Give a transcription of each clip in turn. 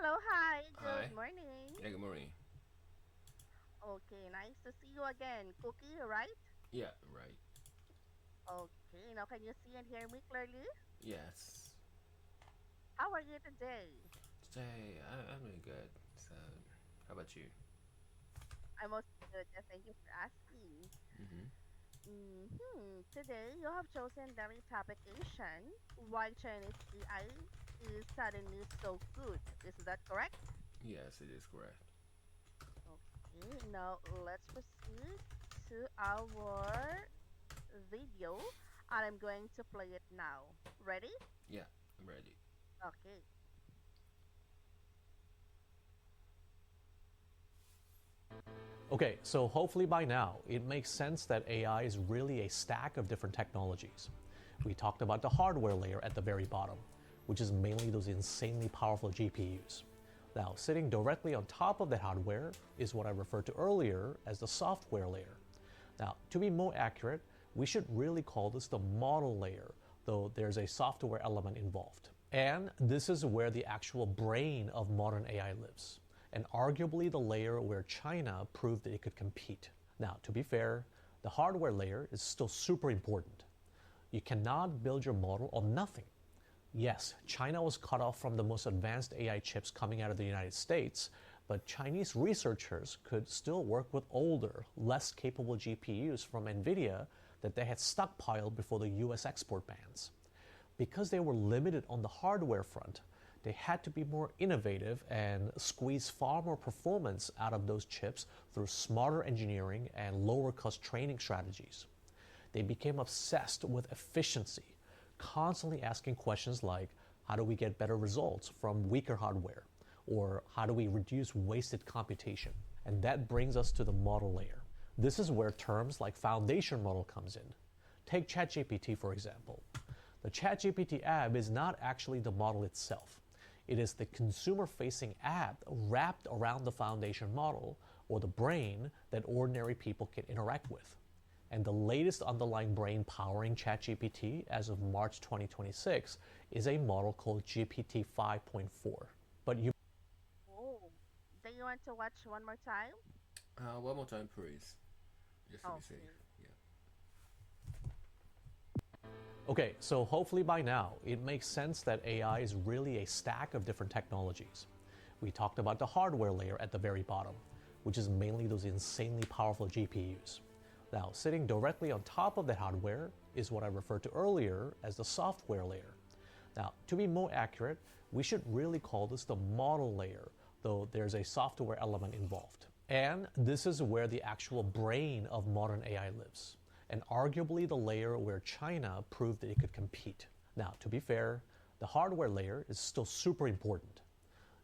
Hello, hi, Hi. good morning. Yeah, good morning. Okay, nice to see you again. Cookie, right? Yeah, right. Okay, now can you see and hear me clearly? Yes. How are you today? Today, I'm doing good. So, how about you? I'm also good. Thank you for asking. Mm-hmm. Today, you have chosen the topic Asian. Why Chinese AI is suddenly so good. Is that correct? Yes, it is correct. Okay, now let's proceed to our video. And I'm going to play it now. Ready? Yeah, I'm ready. Okay. Okay, so hopefully by now it makes sense that AI is really a stack of different technologies. We talked about the hardware layer at the very bottom, which is mainly those insanely powerful GPUs. Now, sitting directly on top of that hardware is what I referred to earlier as the software layer. Now, to be more accurate, we should really call this the model layer, though there's a software element involved. And this is where the actual brain of modern AI lives, and arguably the layer where China proved that it could compete. Now, to be fair, the hardware layer is still super important. You cannot build your model on nothing. Yes, China was cut off from the most advanced AI chips coming out of the United States, but Chinese researchers could still work with older, less capable GPUs from NVIDIA that they had stockpiled before the US export bans. Because they were limited on the hardware front, they had to be more innovative and squeeze far more performance out of those chips through smarter engineering and lower cost training strategies. They became obsessed with efficiency, constantly asking questions like how do we get better results from weaker hardware? Or how do we reduce wasted computation? And that brings us to the model layer. This is where terms like foundation model comes in. Take ChatGPT for example. The ChatGPT app is not actually the model itself. It is the consumer facing app wrapped around the foundation model, or the brain that ordinary people can interact with. And the latest underlying brain powering ChatGPT as of March 2026 is a model called GPT 5.4. But you Oh, do you want to watch one more time? One more time, please. Just to be safe. Okay. Yeah. Okay, so hopefully by now it makes sense that AI is really a stack of different technologies. We talked about the hardware layer at the very bottom, which is mainly those insanely powerful GPUs. Now, sitting directly on top of that hardware is what I referred to earlier as the software layer. Now, to be more accurate, we should really call this the model layer, though there's a software element involved. And this is where the actual brain of modern AI lives, and arguably the layer where China proved that it could compete. Now, to be fair, the hardware layer is still super important.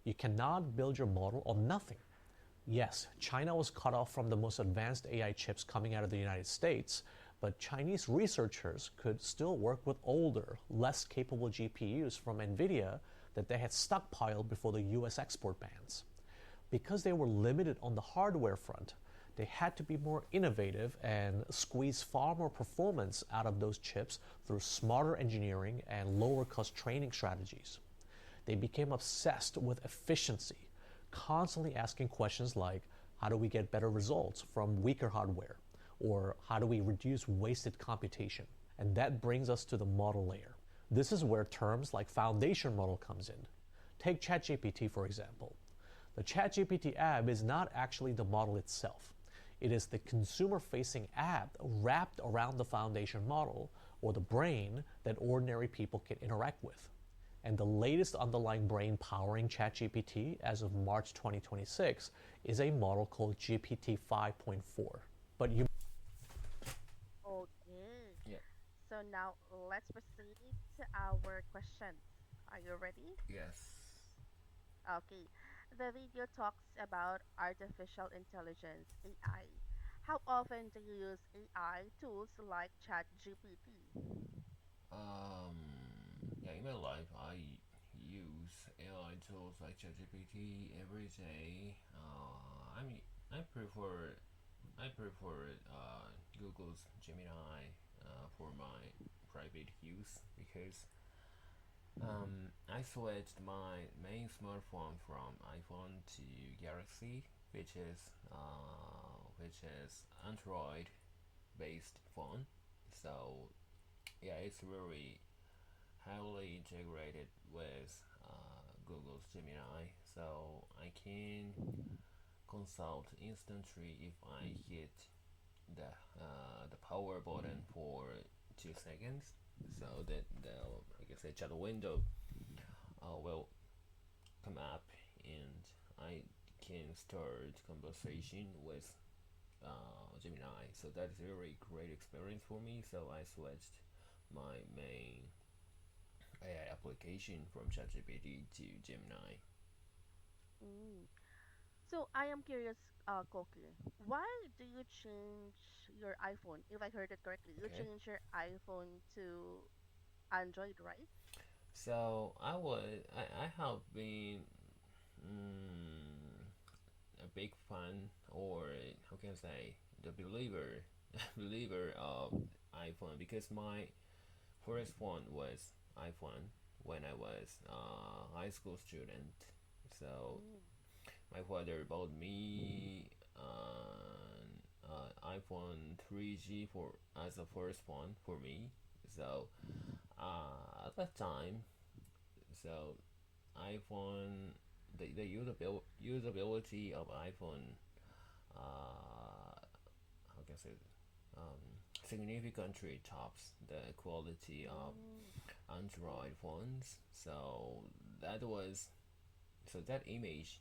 You cannot build your model on nothing. Yes, China was cut off from the most advanced AI chips coming out of the United States, but Chinese researchers could still work with older, less capable GPUs from NVIDIA that they had stockpiled before the US export bans. Because they were limited on the hardware front, they had to be more innovative and squeeze far more performance out of those chips through smarter engineering and lower cost training strategies. They became obsessed with efficiency, constantly asking questions like how do we get better results from weaker hardware? Or how do we reduce wasted computation? And that brings us to the model layer. This is where terms like foundation model comes in. Take ChatGPT for example. The ChatGPT app is not actually the model itself. It is the consumer facing app wrapped around the foundation model, or the brain that ordinary people can interact with. And the latest underlying brain powering ChatGPT as of March 2026 is a model called GPT 5.4. But you Okay. Yeah. So now let's proceed to our questions. Are you ready? Yes. Okay. The video talks about artificial intelligence, AI. How often do you use AI tools like ChatGPT? Yeah, in my life, I use AI tools like ChatGPT every day. I prefer Google's Gemini for my private use because I switched my main smartphone from iPhone to Galaxy, which is Android based phone. So yeah, it's really highly integrated with Google's Gemini, so I can consult instantly if I hit the power button for 2 seconds. So that the like I say chat window will come up, and I can start conversation with Gemini. So that's a very great experience for me. So I switched my main AI application from ChatGPT to Gemini. Mm. So I am curious, Koki, why do you change your iPhone? If I heard it correctly, you Okay. change your iPhone to Android, right? I have been mm, a big fan, or how can I say, the believer believer of iPhone, because my first phone was iPhone when I was a high school student. So Mm. my father bought me an iPhone 3G for as a first phone for me. So at that time, so iPhone, the usability of iPhone, how can I say, um, significantly tops the quality of Mm. Android phones. That was that image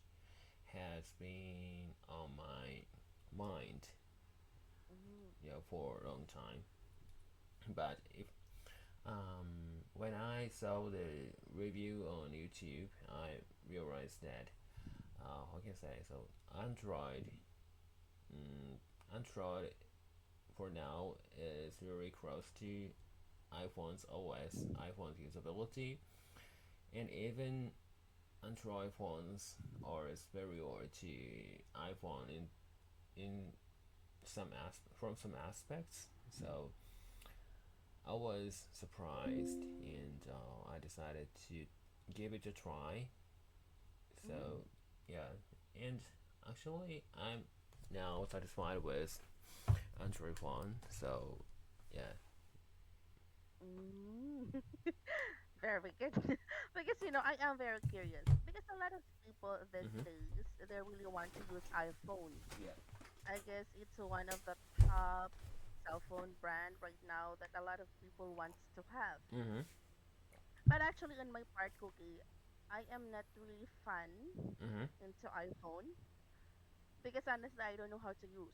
has been on my mind, Mm. for a long time. But if when I saw the review on YouTube, I realized that how can I say, so Android, Android for now is very close to iPhone's OS, iPhone's usability, and even Android phones are superior to iPhone in from some aspects. So I was surprised, and I decided to give it a try. Mm. So yeah, and actually I'm now satisfied with Android phone. So yeah. Mm. Very good. Because I am very curious. Because a lot of people these Mhm. days they really want to use iPhone. Yeah. I guess it's one of the top cell phone brand right now that a lot of people wants to have. Mhm. But actually, on my part, Cookie, I am not really fan Mhm. into iPhone because honestly, I don't know how to use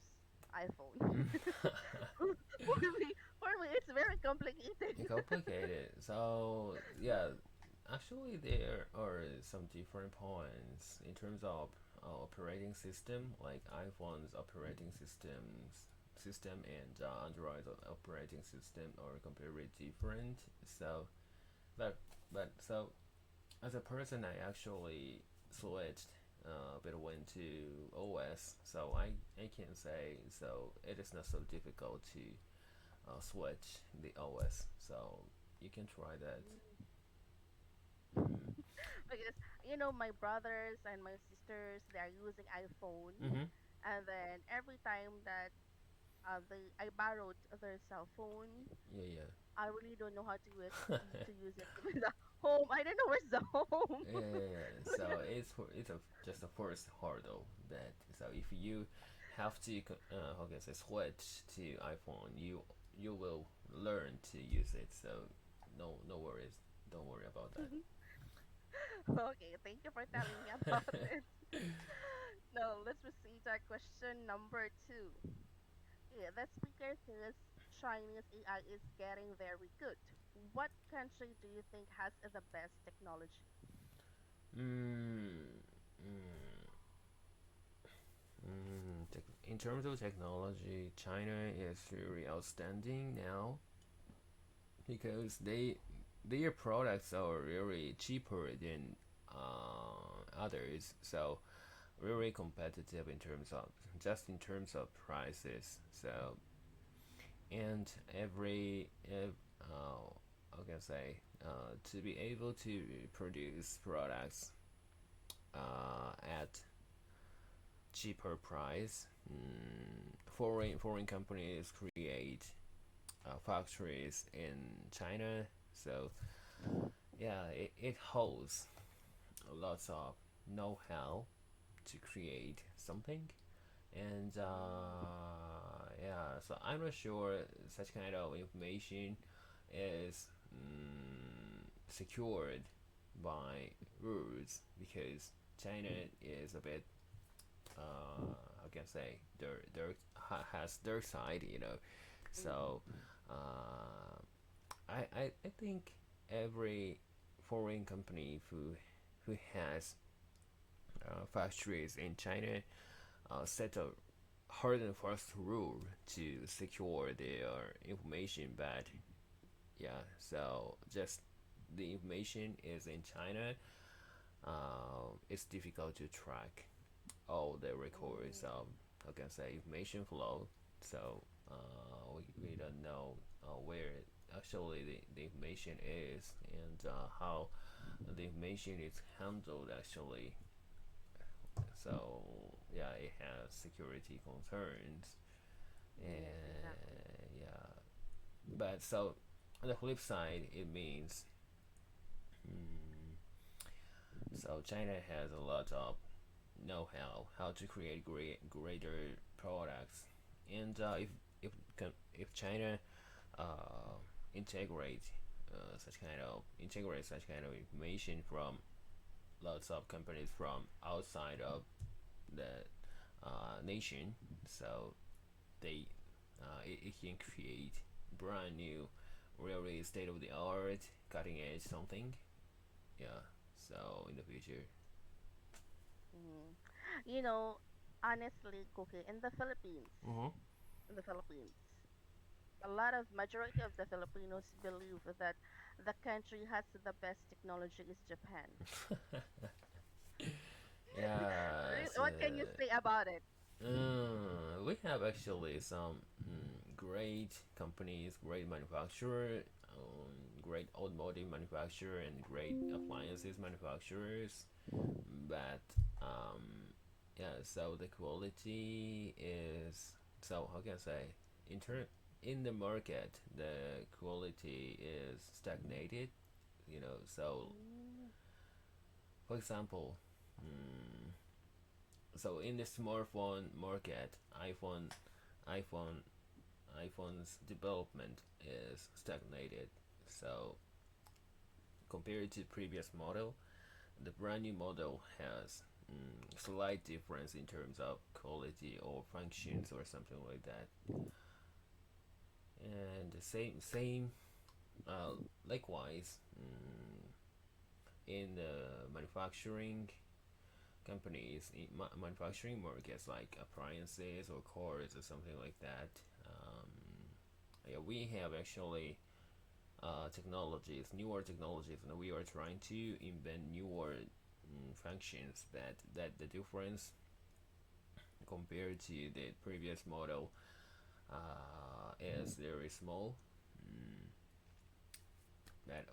iPhone. For me, it's very complicated. Complicated. So yeah, actually there are some different points in terms of operating system, like iPhone's operating system and Android operating system are completely different. So, but so as a person, I actually switched between two OS, so I can say so it is not so difficult to switch the OS. So you can try that. Mm-hmm. Because my brothers and my sisters they are using iPhone, Mm-hmm. and then every time that I borrowed their cell phone, Yeah, I really don't know how yeah. to use it. Even the home, I don't know where's the home. Yeah. So it's just a first hurdle that, so if you have to how can I say, switch to iPhone, you will learn to use it. So no worries. Don't worry about that. Okay, thank you for telling me about it. Now let's proceed to our question number two. Yeah, the speaker says Chinese AI is getting very good. What country do you think has the best technology? Mm, in terms of technology, China is really outstanding now because their products are really cheaper than others. So really competitive in terms of prices. So and how can I say, to be able to produce products at cheaper price. Foreign companies create factories in China, so yeah, it holds lots of know-how to create something, and yeah, so I'm not sure such kind of information is secured by rules, because China is a bit how can I say, has dark side, so I think every foreign company who has factories in China set a hard and fast rule to secure their information, but yeah, so just the information is in China. It's difficult to track all the records of, how can I say, information flow. So we don't know where actually the information is, and how the information is handled actually. So yeah, it has security concerns, Yes, exactly. and yeah, but so on the flip side, it means so China has a lot of know-how to create greater products, and if China uh, integrate such kind of information from lots of companies from outside of the nation, so they it can create brand new, really state of the art, cutting edge something. Yeah. So in the future. Mm. You know, honestly, Cookie, Mm-hmm. in the Philippines, a lot of majority of the Filipinos believe that the country has the best technology is Japan. Yeah. So, What can you say about it? we have actually some great companies, great manufacturer, great automotive manufacturer, and great appliances manufacturers. But yeah, so the quality is, so how can I say, in turn in the market the quality is stagnated. So Mm, for example, mm, so in the smartphone market, iPhone iPhone's development is stagnated. So compared to previous model, the brand new model has slight difference in terms of quality or functions or something like that. And the same likewise, in the manufacturing companies, in manufacturing markets like appliances or cars or something like that. Yeah, we have actually newer technologies, and we are trying to invent newer functions, but that the difference compared to the previous model is very small. Mm, but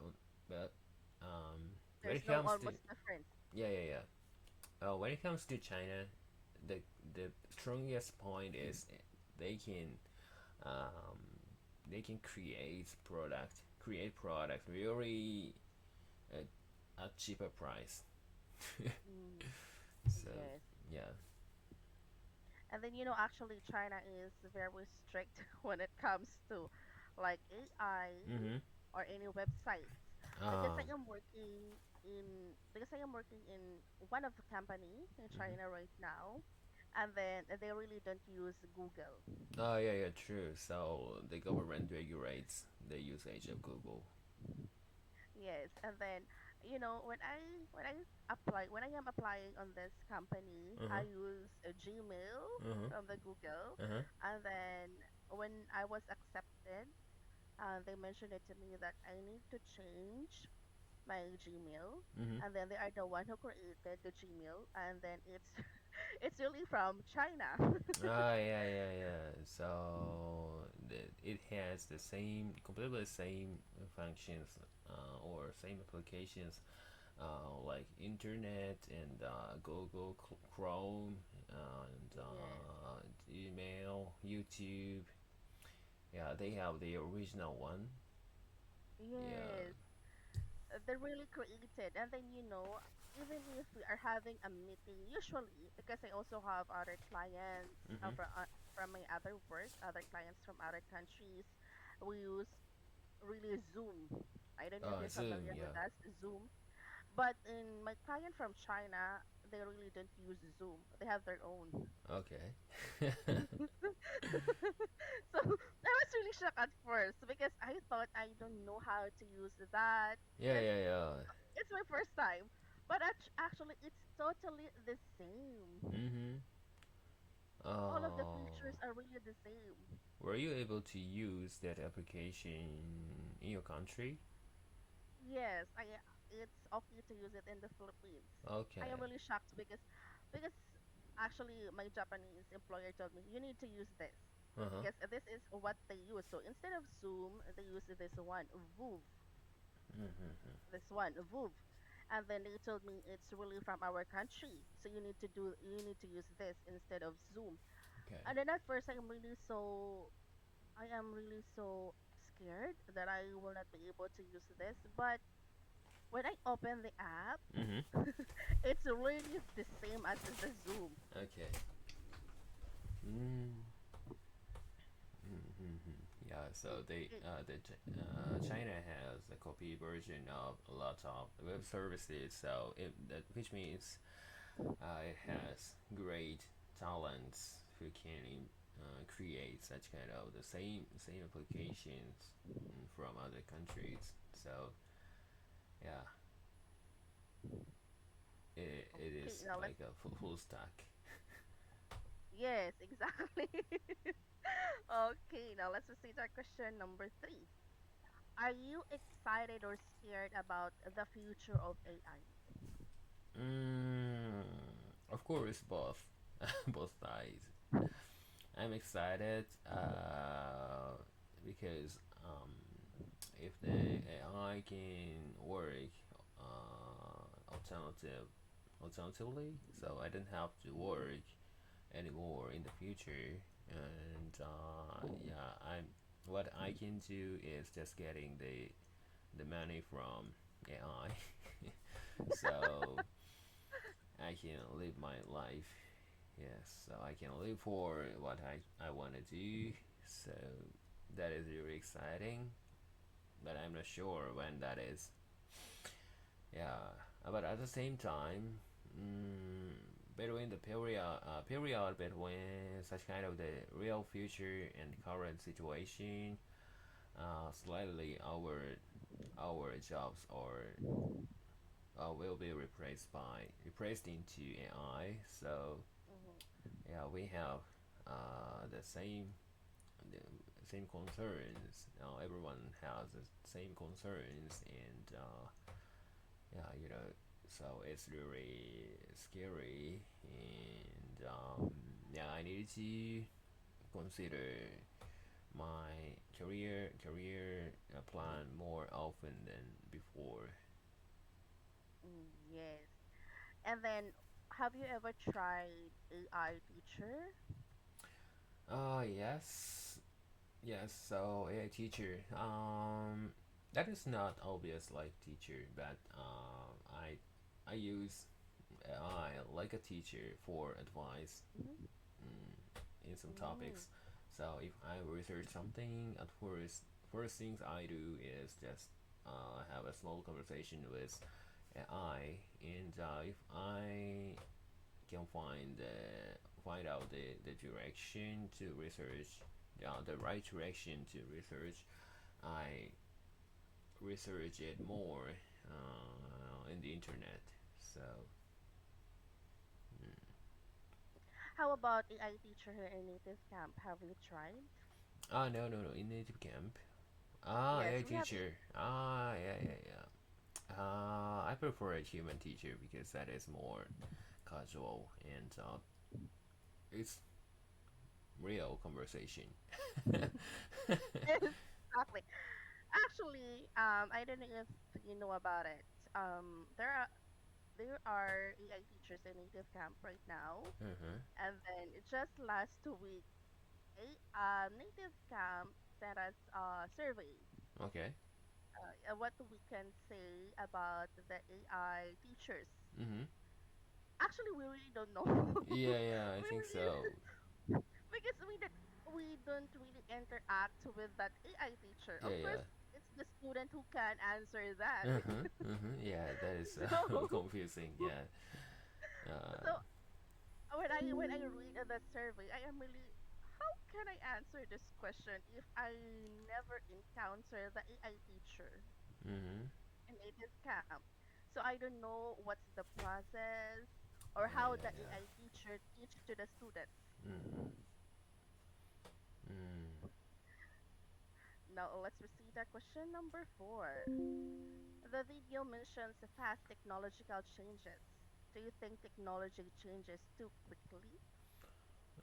when there's it no comes to, almost difference. yeah, yeah, yeah. When it comes to China, the the strongest point is they can um, they can create product really at a cheaper price. Mm, So yes. yeah. And then, actually, China is very strict when it comes to like AI Mm-hmm. or any websites. Because Um. I am working because I am working in one of the company in Mm-hmm. China right now, and then they really don't use Google. Oh yeah, yeah, true. So the government regulates the usage of Google. Yes, and then when I am applying on this company, Uh huh. I use a Gmail Uh huh. from the Google, Uh huh. and then when I was accepted, they mentioned it to me that I need to change my Gmail, Mm-hmm. and then they are the one who created the Gmail, and then it's It's really from China. Ah, yeah, yeah, yeah. So it has the same, completely same functions or same applications like internet and Google Chrome and Yes. email, YouTube. Yeah, they have the original one. Yeah. Yes. They're really created. And then, even if we are having a meeting, usually, because I also have other clients Mm-hmm. from my other work, other clients from other countries, we use really Zoom. I don't know if you're Zoom. familiar with Yeah. that, Zoom. But in my client from China, they really don't use Zoom. They have their own. Okay. So I was really shocked at first because I thought I don't know how to use that Yeah, because yeah, yeah. it's my first time. But actually, it's totally the same. Mm-hmm. All of the Oh. features are really the same. Were you able to use that application in your country? Yes, it's okay to use it in the Philippines. I Okay. am really shocked because actually my Japanese employer told me you need to use this Uh-huh. because this is what they use. So instead of Zoom, they use this one, VooV, Mm-hmm. this one, VooV. And then they told me it's really from our country, so you need to use this instead of Zoom. Okay. And then at first I am really so scared that I will not be able to use this. But when I open the app, Mm-hmm. it's really the same as the Zoom. Okay. Mm. Mm-hmm. Yeah, so It, China has a copy version of a lot of web services, so which means it has great talents who can create such kind of the same applications from other countries. So yeah, it okay, is now let's. like a full stack. Yes, exactly. Okay, now let's proceed to our question number three. Are you excited or scared about the future of AI? Mm, of course, both both sides. I'm excited because if the AI can work alternatively, so I don't have to work anymore in the future. And yeah, I'm what I can do is just getting the money from AI, so I can live my life. Yes, so I can live for what I want to do. So that is really exciting, but I'm not sure when that is. Yeah, but at the same time, mm, between the period between such kind of the real future and current situation, slightly our jobs are will be replaced into AI. So Hmm. yeah, we have the same concerns. Everyone has the same concerns, and yeah, so it's really scary, and yeah, I need to consider my career plan more often than before. Yes. And then, have you ever tried AI teacher? Yes, yes. So AI teacher. That is not obvious like teacher, but I use AI like a teacher for advice Mm-hmm. in some Mm. topics. So if I research something, at first things I do is just have a small conversation with AI, and if I can find out the direction to research, the right direction to research, I research it more in the internet. So How about AI teacher here in Native Camp? Have you tried? no, in native camp. Yes, AI we have. teacher. Yeah, yeah, yeah. I prefer a human teacher because that is more casual and It's real conversation. Exactly. Actually, I don't know if you know about it. There are AI teachers in native camp right now, Mm-hmm. and then just last week, native camp sent us a survey. Okay. What we can say about the AI teachers. Mm-hmm. Actually, we really don't know. Yeah, yeah, I we think really, so. because we don't really interact with that AI teacher. Yeah, Of yeah. course, it's the student who can answer that. Mm-hmm. Mm-hmm. Yeah, that is So, confusing. Yeah. so when I read the survey, I am really, how can I answer this question if I never encounter the AI teacher Mm-hmm. in native camp? So I don't know what's the process or Yeah, how yeah, the yeah. AI teacher teach to the students. Mm-hmm. Mm. Now let's proceed to question number 4. The video mentions the fast technological changes. Do you think technology changes too quickly?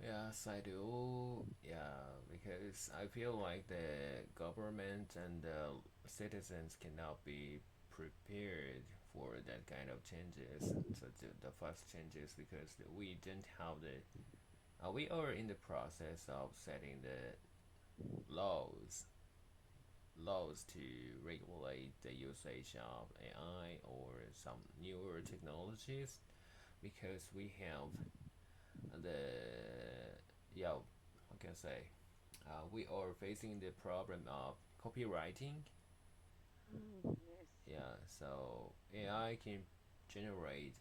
Yes, I do. Yeah, because I feel like the government and the citizens cannot be prepared for that kind of changes. So the fast changes because we didn't have the. We are in the process of setting the laws to regulate the usage of AI or some newer technologies because we have the yeah I can say we are facing the problem of copywriting. Yes. Yeah, so AI can generate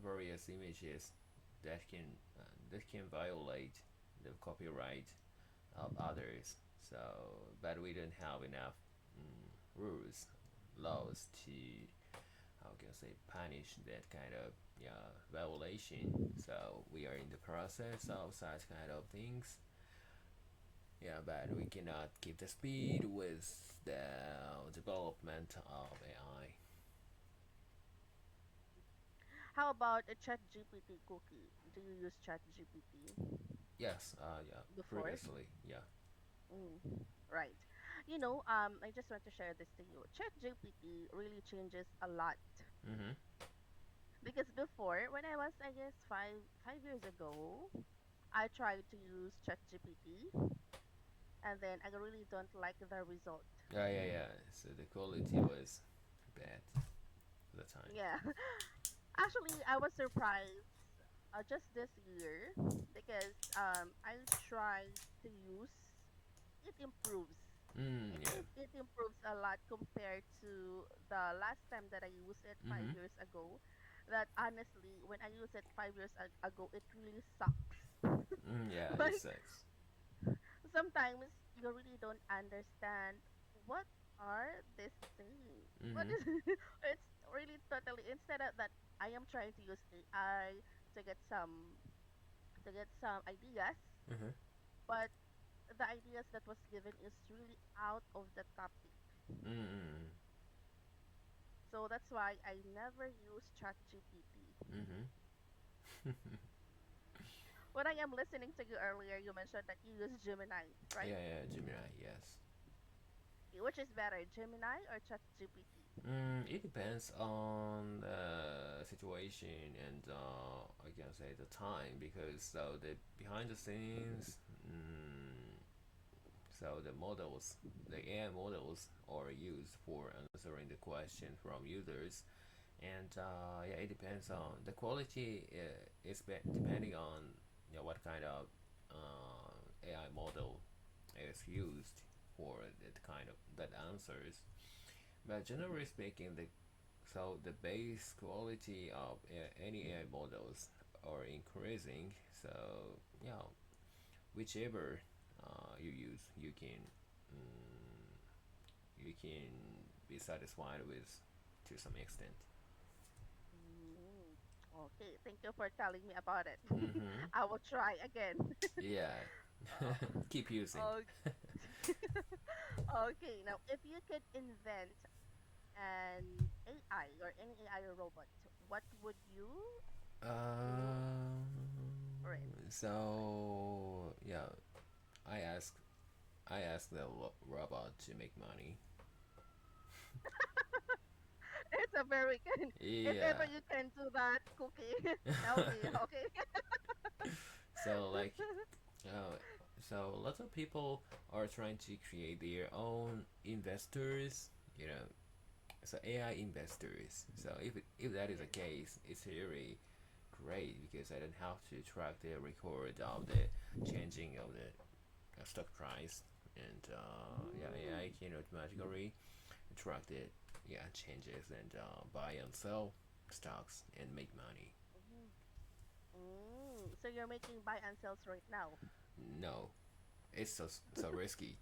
various images that can violate the copyright of others. So, but we don't have enough rules, laws to how can I say punish that kind of violation. So we are in the process of such kind of things. Yeah, but we cannot keep the speed with the development of AI. How about a chat GPT cookie? Do you use chat GPT Yes, yeah, before? previously, yeah. Mm, right. I just want to share this to you. Chat GPT really changes a lot. Mm-hmm. Because before, when I was, I guess, 5 years ago, I tried to use chat GPT, and then I really don't like the result. Yeah, yeah, yeah. So the quality was bad at the time. Yeah. Actually, I was surprised just this year because I tried to use it improves. Mm, yeah. It improves a lot compared to the last time that I used it five Mm-hmm. years ago. That honestly, when I used it 5 years ago, it really sucks. Mm, yeah, it Like sucks. sometimes you really don't understand what are these saying. What Mm-hmm. is it's really totally instead of that I am trying to use AI to get some ideas, Mm-hmm. but the ideas that was given is really out of the topic. Mm-hmm. So that's why I never use ChatGPT. Mm-hmm. When I am listening to you earlier, you mentioned that you use Gemini, right? Yeah, yeah, Gemini, yes. Which is better, Gemini or ChatGPT? It depends on the situation and I can say the time because so the behind the scenes, so the models, the AI models are used for answering the question from users, and yeah, it depends on the quality. Depending on what kind of AI model is used for that kind of that answers. But generally speaking, the base quality of any AI models are increasing. So yeah, whichever you use, you can be satisfied with to some extent. Mm, okay, thank you for telling me about it. Mm-hmm. I will try again. Yeah, Uh, keep using. oh, okay, now if you could invent an AI or any AI robot, what would you? Um, Right. so yeah, I ask I ask the robot to make money. It's a very good. If ever Yeah. you can do that, Cookie, tell me, okay? So like, uh, so lots of people are trying to create their own investors. You know, so AI investors. So if that is the Yes. case, it's really great because I don't have to track the record of the changing of the stock price, and yeah, AI Mm. can automatically track the changes and buy and sell stocks and make money. Mhm. So you're making buy and sells right now. No, it's so risky.